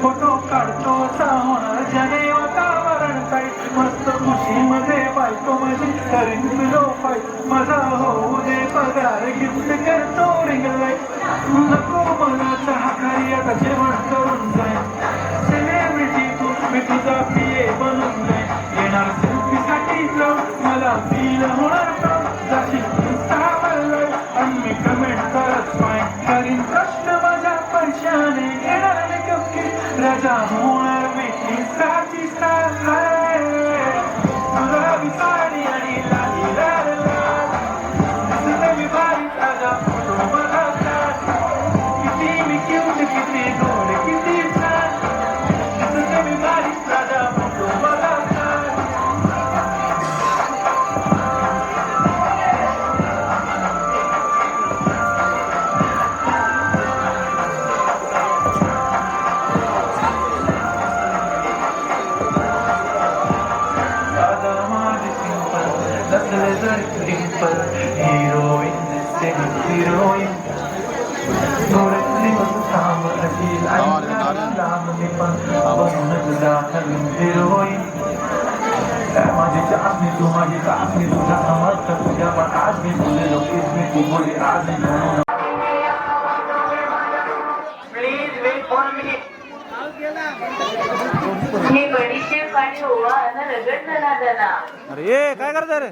Photo काढतो होणार जने वातावरण काय मस्त खुशीमध्ये बायको माझी करीन तुलो पाय माझा होऊ दे पगार गिफ्ट करतो रिंगलाय नको मला चहाकारी आता जेवण करून जाय सेलिब्रिटी तू मी तुझा पिये बनून जाय येणार सेल्फीसाठी मला फील होणार जाशील इंस्टावरलाय आणि मी कमेंट करत पाय करीन कष्ट माझ्या पैशाने येणार राजा होणार मी साची गुलाबी साडी आणि लाली लाल लाल मी भारी ताजा फोटो बघतात किती मी क्यूट किती गोड किती छान मी भारी ताजा फोटो बघतात Heroin, heroin. Please wait for a minute. हे बडीशेप आणि ओवा ना रगडलं ना त्यांना. अरे काय करता रे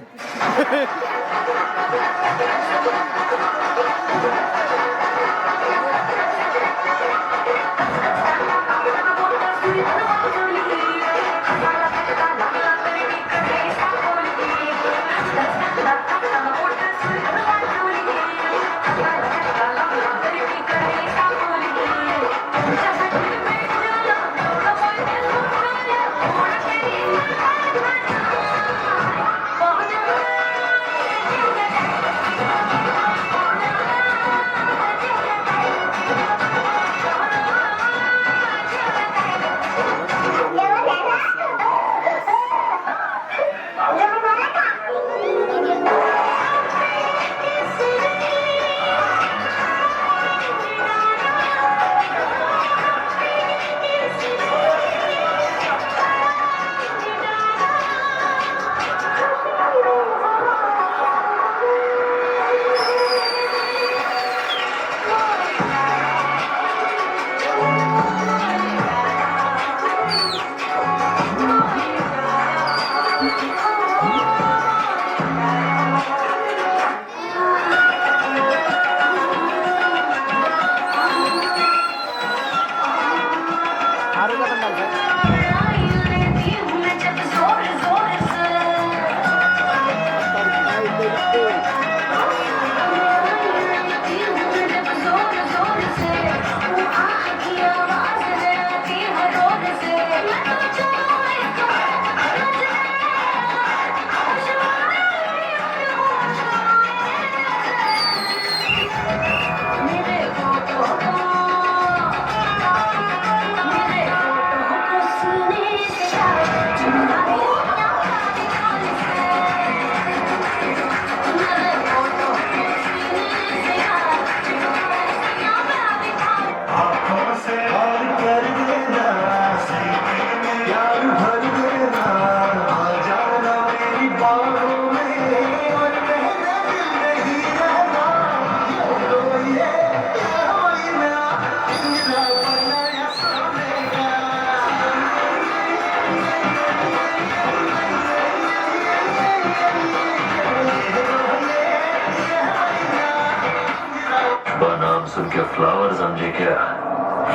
सुन के फ्लावर्स समझे क्या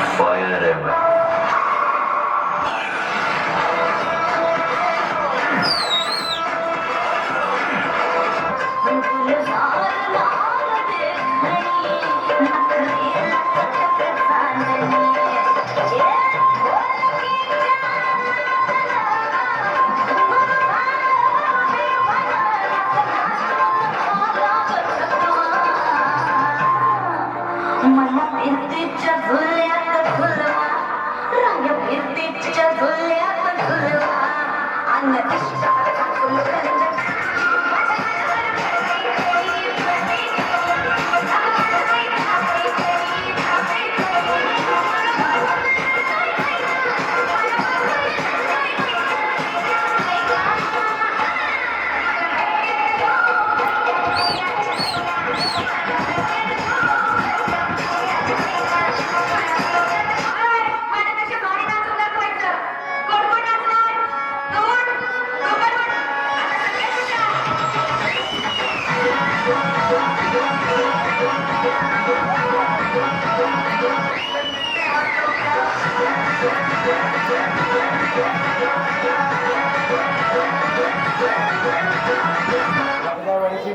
फायर है मैं। मला भिंतीच्या झुल्यात झुलवा, रंग भिंतीच्या झुल्यात झुलवा, अंग इष्टाचा फुलकंद.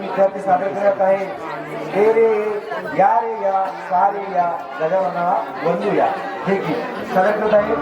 विद्यार्थी सादर करत आहे हे रे या रे या सारे या गजानना वंदूया हे की सादर करत आहे.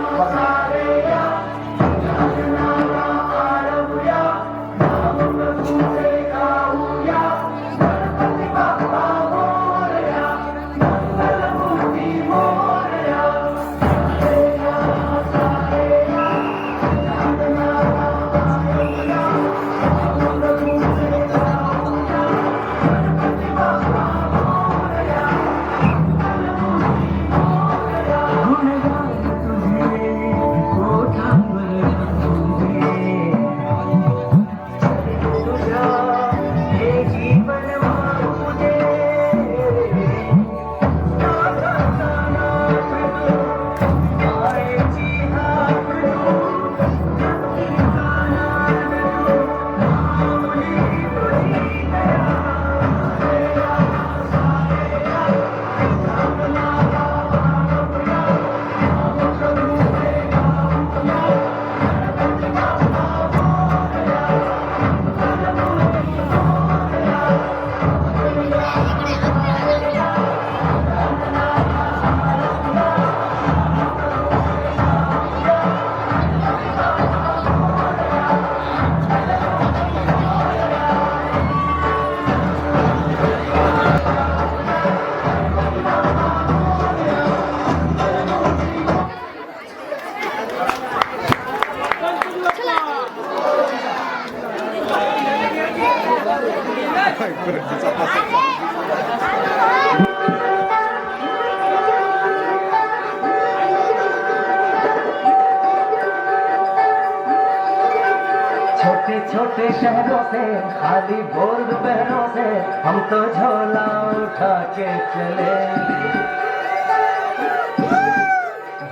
छोटे छोटे शहरों से खाली बोल बहनों से हम तो झोला उठा के चले.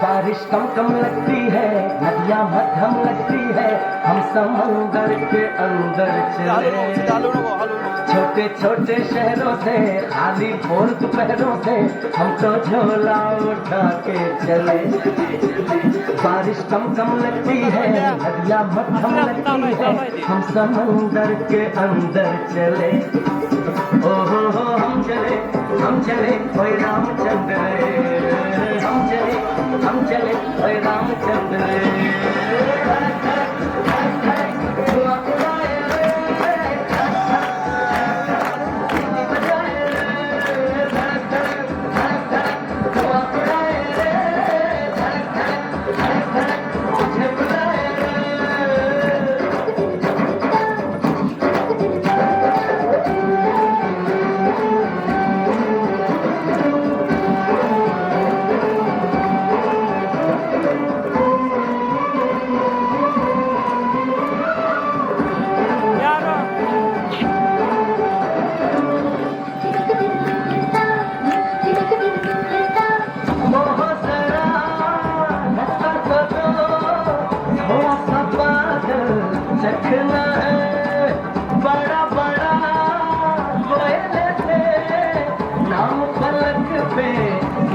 बारिश कम कम लगती है, नदियाँ मध्यम लगती है, हम समंदर के अंदर चले. छोटे छोटे शहरों से खाली बोल दोपहरों से हम तो झोला उठा के चले. बारिश कम कम लगती है, नदियाँ मध्यम लगती है, हम समंदर के अंदर चले. ओहो हम चले ओए रामचंद्र, हम चले ओए रामचंद्र.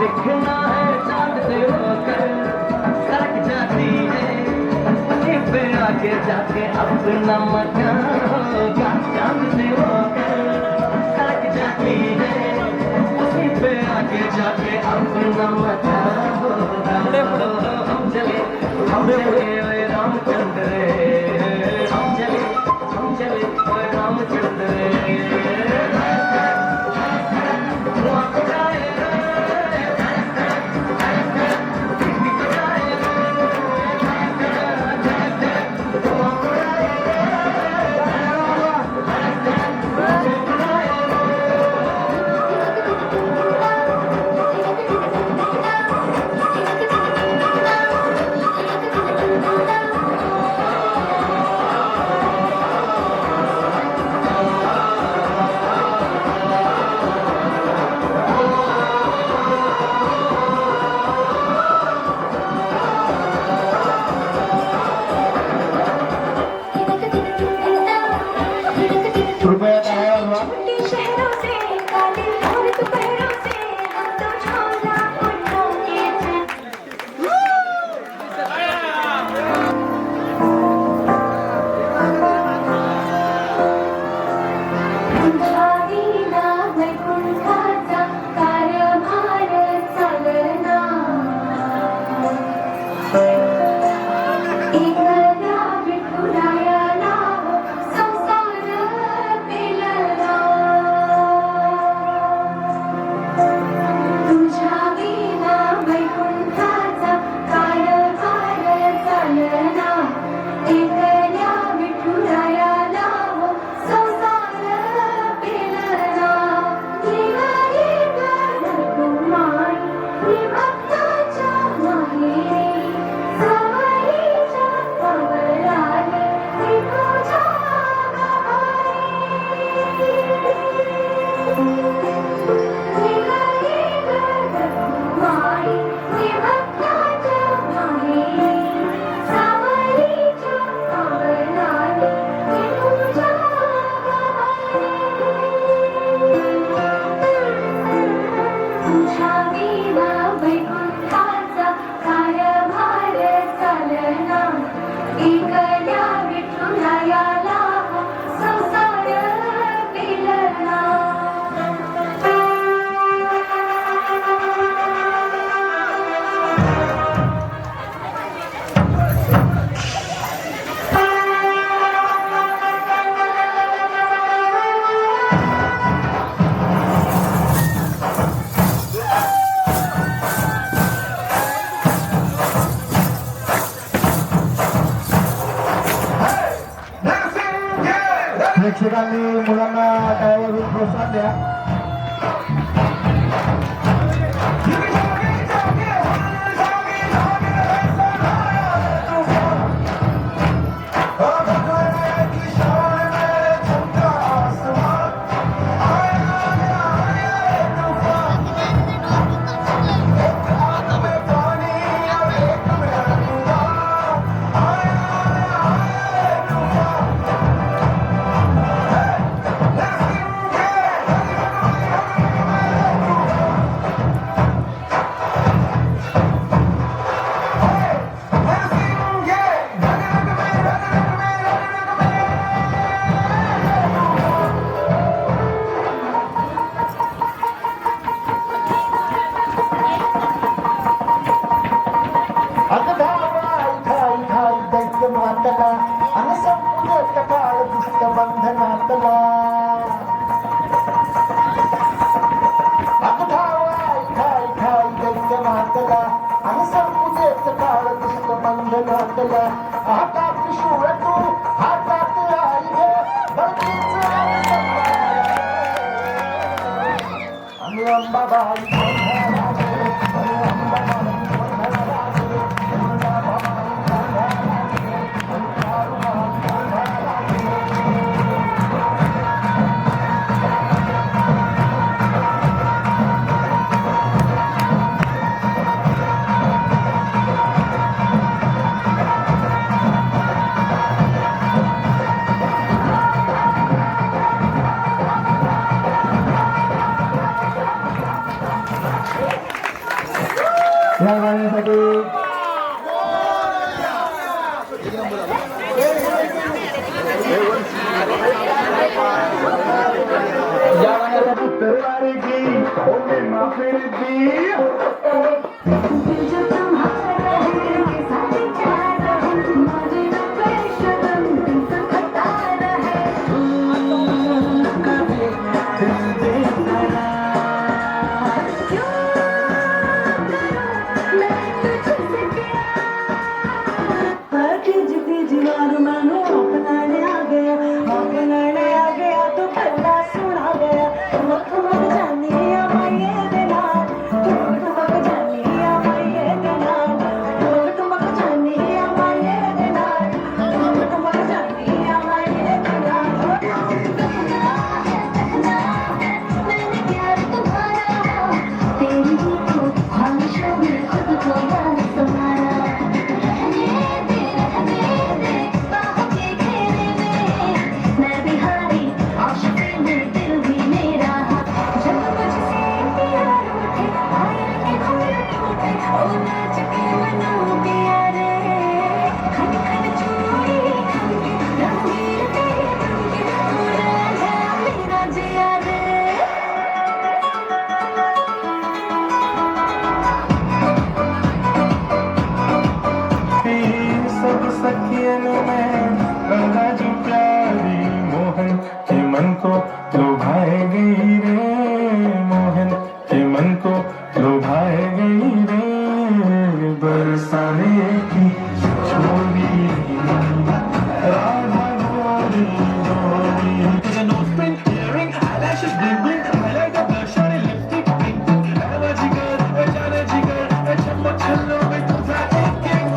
लिखना है चांद से आगे जाके अपना मकान होगा, चांद से होकर सड़क जाती है, उसी पे आगे जाके अपना मकान होगा। हम चले ओए रामचंद्र रे, हम चले ओए रामचंद्र रे। कृपया टाळ्या वाजवा. शहरों से काले और दोपहरों से हम तो झोला उठाते थे। तुझ्या वैकुंठाचा कार्यभार चालना, एकदा विठुरायाला संसार पेलला. तुझ्या विना वैकुंठाचा कार्यभार चालना, एकल्या विठुरायाला संसार पेलला. निघाली गणकुमारी विभक्ताच्या माहेरी, सवयीच्या पवराली ती तुझ्या निघाली गणकुमारी विभक्ताच्या माहेरी, सवयीच्या पवराली ती तुझ्या तुझ्या विना वैकुंठाचा कार्यभार चालना, एकल्या विठुरायाला संसार पेलना. प्रेक्षकांनी मुलांना टाळ्यावरून प्रोत्साहन द्या. दैत्यमातला आणि संपूर्ण काळ दुष्ट बंधनातला. दैत्यमातला आणि संपूर्ण काळ दुष्ट बंधनातला. हातात त्रिशूळ तू हातात आई आणि अंबाबाई या गाण्यासाठी प्यारेगी ओ मैं फिर दी दिल जो तुम्हारा है के साथ जाना है मुझे न बेशरम दिल से खटारा है कभी दिल दे जरा क्यों करूं मैं तुझसे प्यार तीज तीज मारू मानो अपनाने आ गया तो पल्ला सुना गया ठुमक जानिया माये देना ठुमक जानिया माये देना ठुमक जानिया माये देना ठुमक जानिया माये देना मैंने प्यार तुम्हारा तेरी ही तो ख्वाहिशों में खुद को याद तुम्हारा रहने दे बाहों के घेरे में मैं भी हारी आशिकी में दिल भी मेरा जब मुझसे प्यार उठे आया के खोल टूटे ओ नाच के मनो प्यारे खन खन चूड़ी खनके रंगीन तेरे रंग हो राजा मेरा जिया रे सब सखियन में गंगा जो प्यारी मोहन के मन को लुभाए गई रे मोहन के मन को लुभाए गई रे बरसाने की छोड़ी राधा गोरी गोरी तुझे note print earring eyelashes bling highlighter blush और lipstick pink ऐवा जिगर जाने जिगर चम्मच छल्लो में तुझा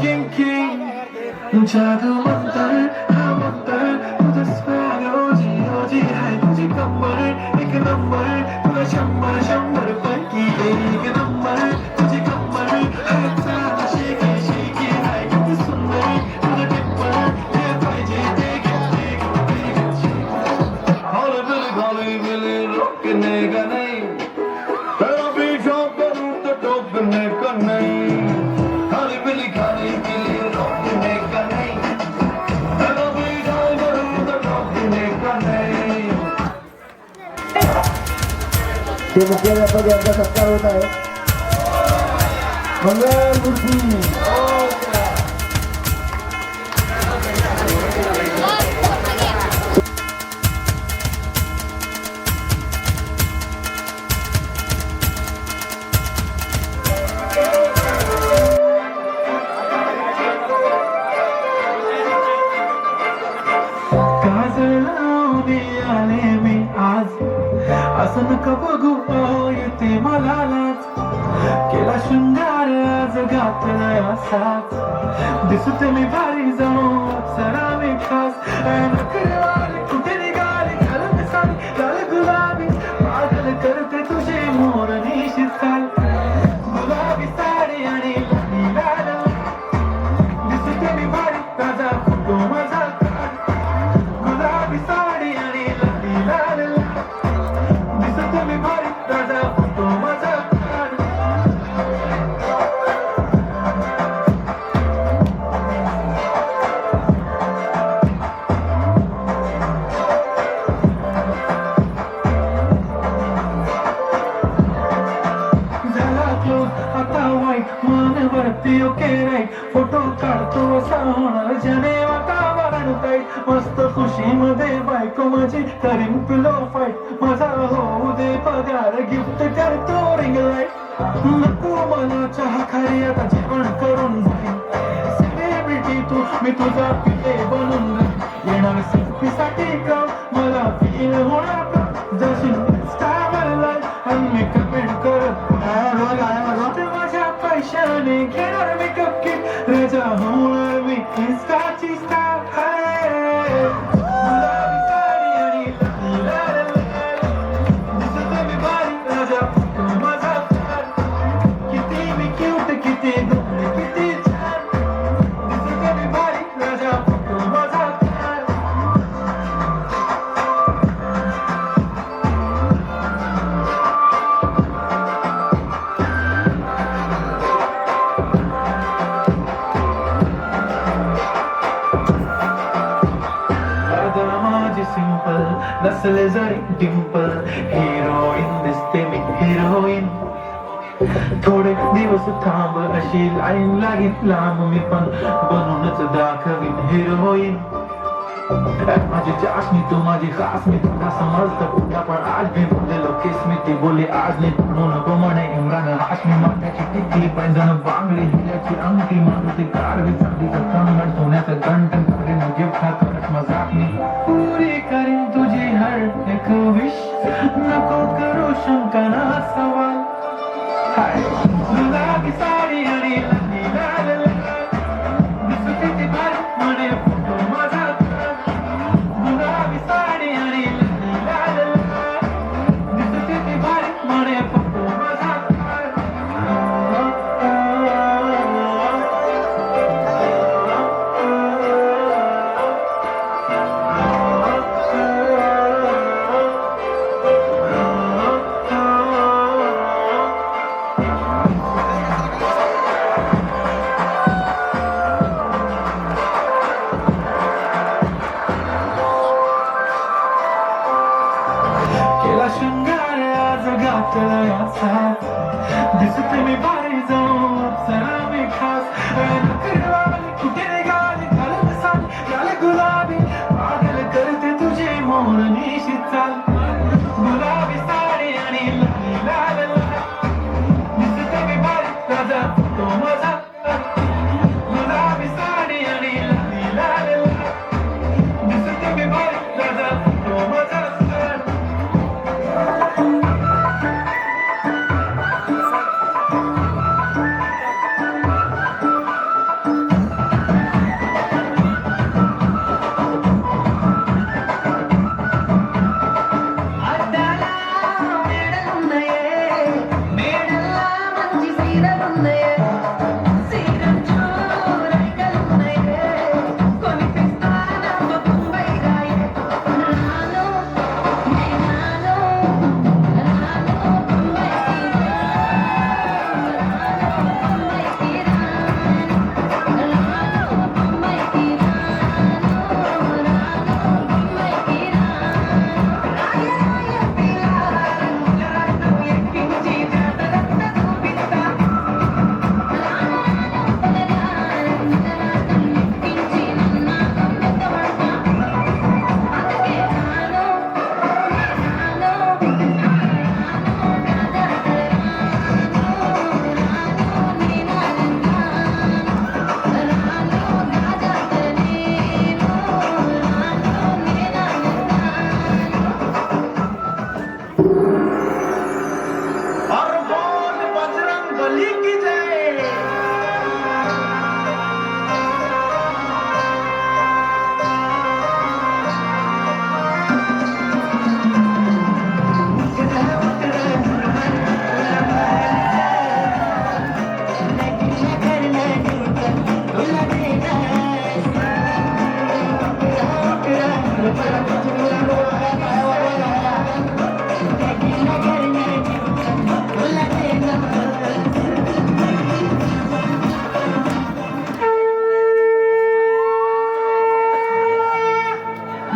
king king जादू मंतर तुझे स्वागो जी है तुझे कमर एक नंबर तुझे शंबर पर की एक नंबर तुझे कमर है सारा शेकी है कितनी सुंदर तुझे टिप्पर ये पाइजे देख हॉली बिली रोकने का नहीं तेरा पीछा करूं तो टोकने का नहीं हॉली बिली रोकने का नहीं तेरा पीछा करूं तो टोकने का नहीं ते मुख्याध्यापक यांचा सत्कार होत आहे मंगलमूर्ती काजळ लावणे आले मी आज असं नका बघू येते मला लाज केला शृंगार आज घातलाय असाच दिसते मी भारी जणू अप्सरा मी खास नकरवाले कुठे निघाले घालून साडी लाल गुलाबी पागल करते तुझे मोरणी शिसाल गुलाबी साडी आणि लाल दिसते मी भारी ताजा फोटो माझा गुलाबी साडी आणि लाल दिसते मी भारी ताजा फोटो माझा झाला क्लोज आता वाईट मन वरती ओके राईट फोटो काढतो असा होणार जने वातावरण टाईट मस्त खुशीमध्ये बायको माझी करीन पिलो फाईट माझा होऊ दे पगार गिफ्ट करतो रिंग लाईट नको मला चहा खारी आता जेवण करून सेलिब्रिटी तू मी तुझा पिले बनून येणार सेल्फीसाठी का मला फील होणार का जशी स्टार आणि मी कमेंट करत माझ्या पैशाने घेणार मी कपकिट राजा होणार मी इंस्टाची स्टार गुलाबी साडी आणि लाल दिसते मी भारी राजा तू माझा प्यार किती मी क्यूट किती गोड किती छान दिसते मी भारी राजा तू माझा प्यार simple, naszyle zari dimple, hero in this दिसते मी हिरोईन. थोडे दिवस थांब अशी लाईन लागेल लांब मी पण बनूनच दाखवीन हिरोईन. माझी चाशनी तू माझी खास मी तुला समजतं कुठला पण आज मी बोललेलो केस मी ती बोलली आज नाही म्हणू नको म्हणे इम्रान हाशमी. माथ्याची टिकली पैंजण बांगडी हिल्याची अंगठी मारुती कारवी चांदीचं कंगण सोन्याचं घंटन करीन गिफ्ट हा करत मजाक मी पुरी करीन तुझी हर एक विश. नको करू शंका ना सवाल. हाय गुलाबी साडी आणि लाली लाल लाल दिसते ती भारी म्हणे फोटो माझा. गुलाबी साडी आणि लाल लाल दिसते ती भारी म्हणे फोटो माझा. केला शृंगार आज घातला दिसते मी बारी जाऊन अप्सरा मी खास. नकरवाली कुठे निघाली घालत साल लाल गुलाबी पागल करते तुझे मोरनीशी चाल. गुलाबी साडी आणि लाल लाल दिसते मी बारी राजा तो माझा. गुलाबी साडी आणि लाल लाल दिसते मी बारी राजा तो माझा.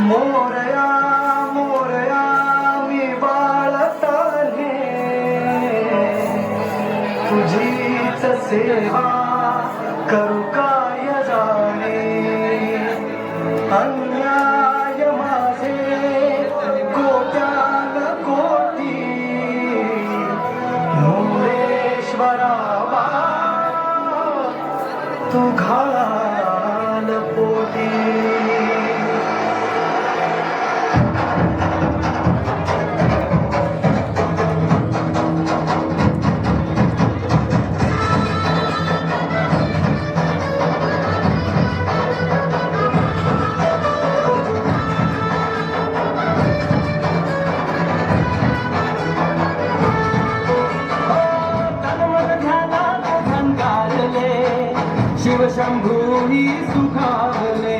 मोरया मोरया मी बाळत आले तुझीच सेवा करू काय जाणे. अन्याय माझे कोट्यान कोटी मोरेश्वरा तू घाल पोटी. शिवशंभूही सुखावले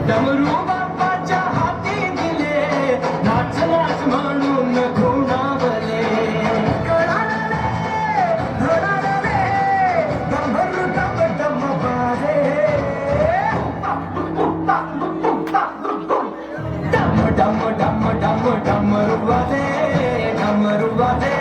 डमरू बाप्पाच्या हाती दिले नाच नाच म्हणून खुणावले. डम डम डम डम डमरू वाले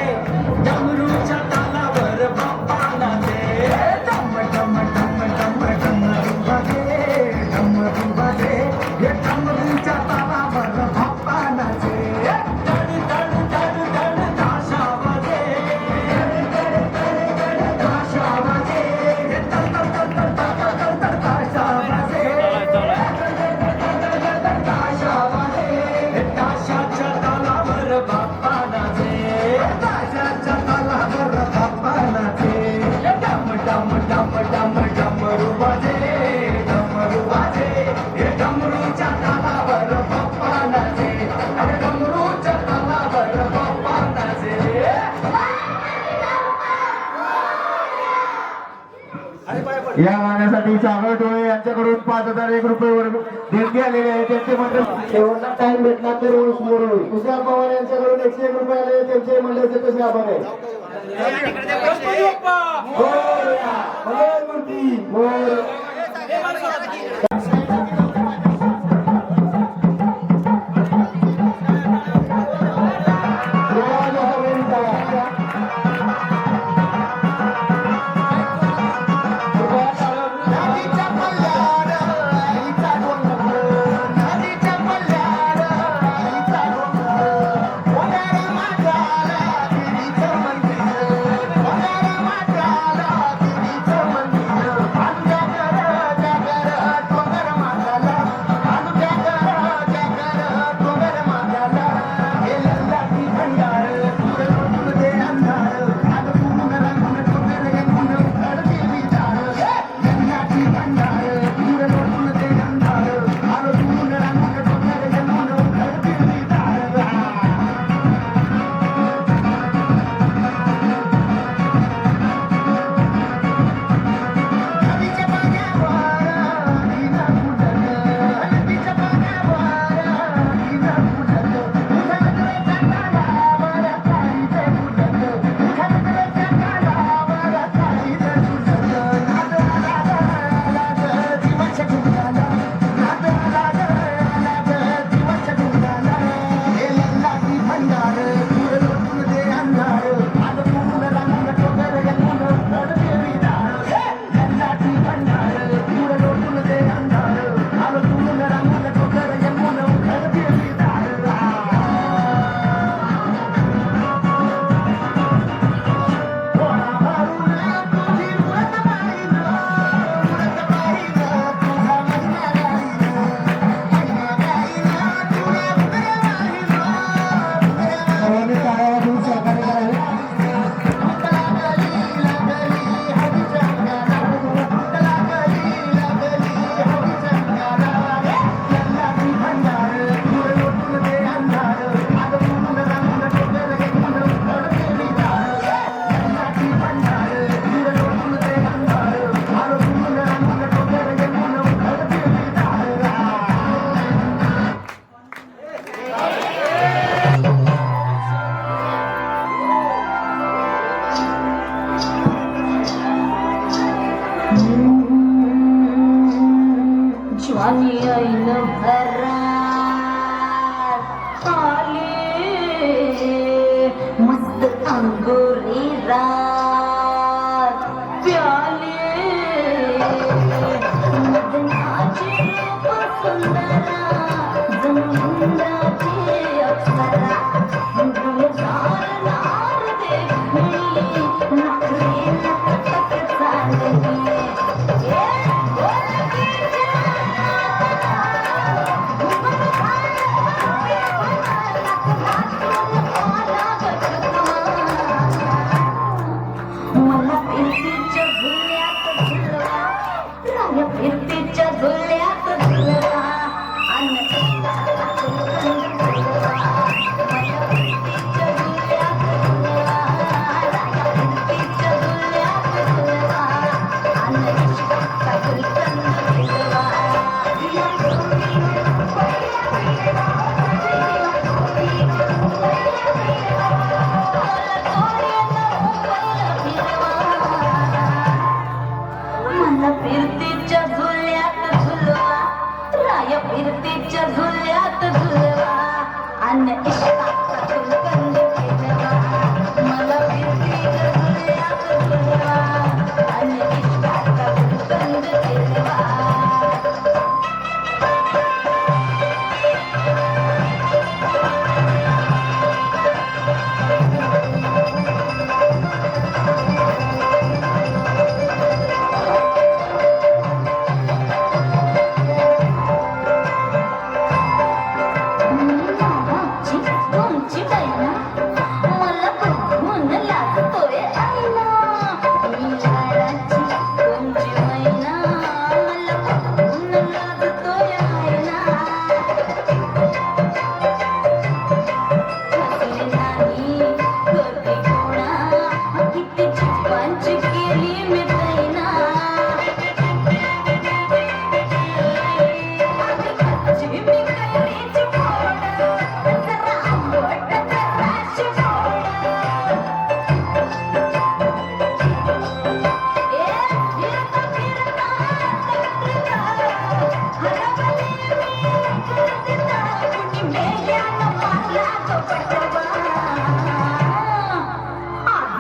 या गाण्यासाठी सागर डोळे यांच्याकडून 5,001 रुपये वर्ग देणगी आलेले आहे. त्यांचे मंडळ शेवटचा टाइम भेटला तर समोर होईल. तुषार पवार यांच्याकडून 101 रुपये आले. त्यांचे मंडळाचे कसे आभार आहे. ज्वानी ऐन भरात आले मस्त अंगोरी रात प्याले मदनाची रूप सुंदरा जमुंदाची अप्सरा गुलजार नार देखणी नखरे नटक चालली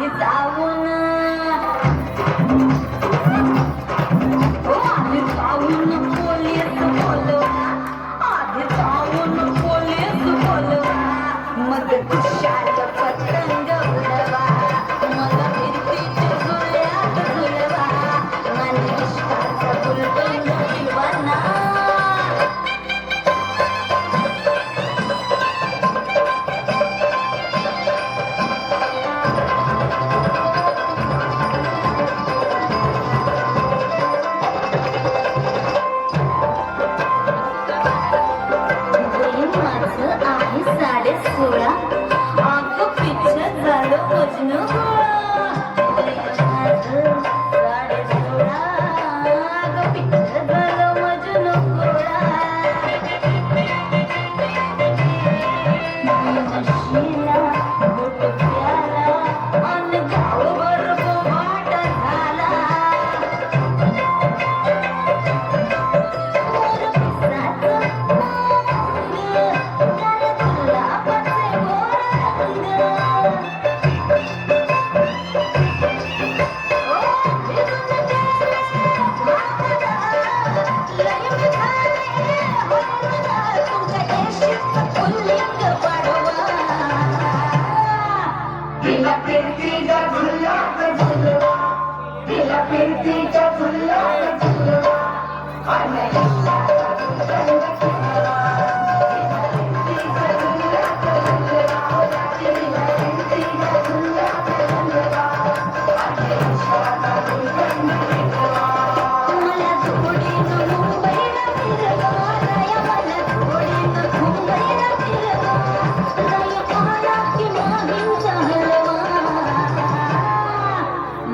आधी जाऊन आधी जाऊन पोलीस बोलवा आधी जाऊन पोलीस बोलवा मग खुशाल पतंग उडवा मला फिरतीच्या झुल्यात झुलवा आणि इश्काचा गुलगंध फिरवाना माझं आहे 16.5 आग पिच्छ झालं मजनू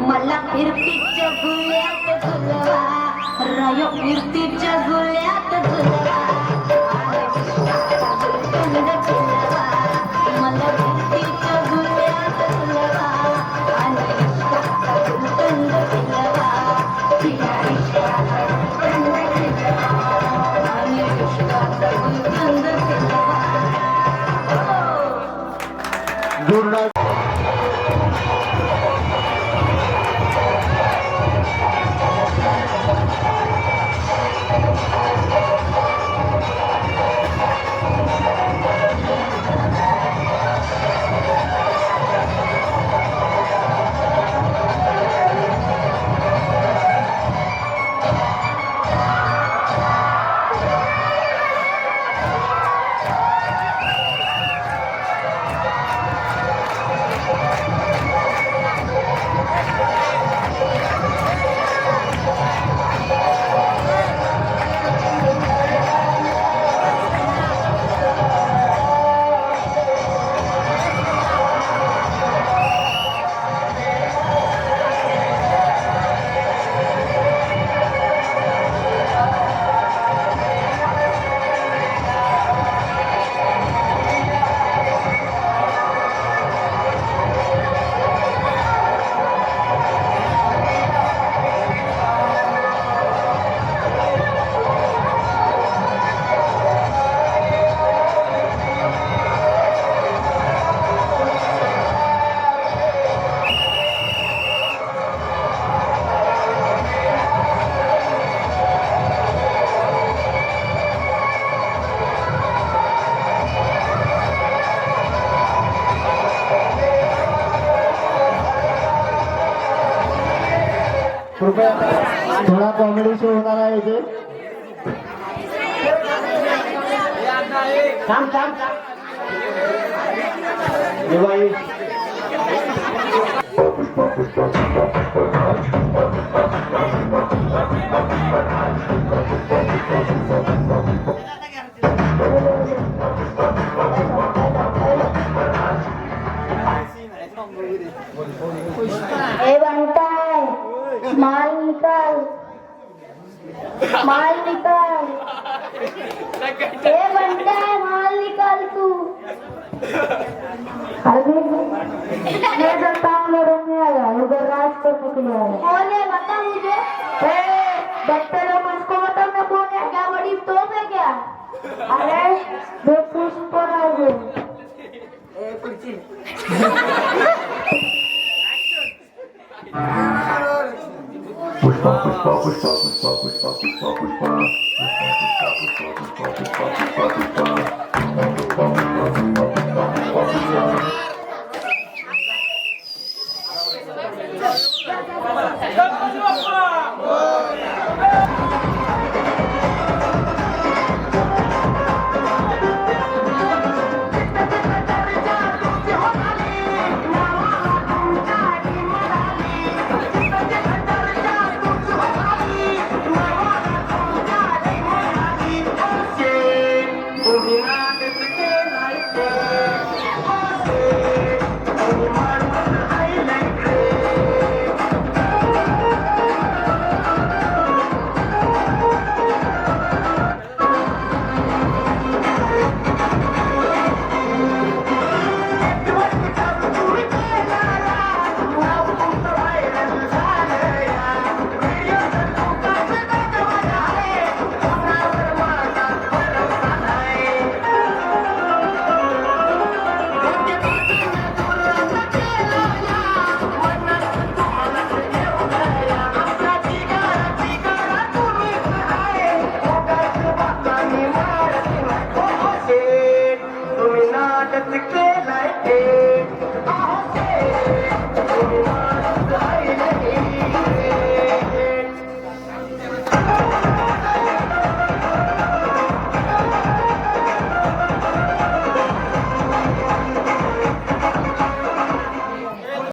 मला फिरतीच्या झुल्यात झुलवा राय फिरतीच्या झुल्यात झुलवा गुलकंद फिरवा मला फिरतीच्या झुल्यात झुलवा आणि इश्काचा गुलकंद फिरवा तिला इश्काचा गुलकंद फिरवा आणि इश्काचा गुलकंद फिरवा कृपया थोडा कॉमेडी शो होणार आहे इथे थांब थांब दिवाळी ए बनताय माल निकाल ए बनताय माल निकाल तू अरे मैं तो काम लड़ने आया उधर राज करने के लिए आया कौन है बता मुझे बच्चे लोग मुझको बता मैं कौन है क्या बड़ी तोप है क्या अरे दो पुष्प गणपती बाप्पा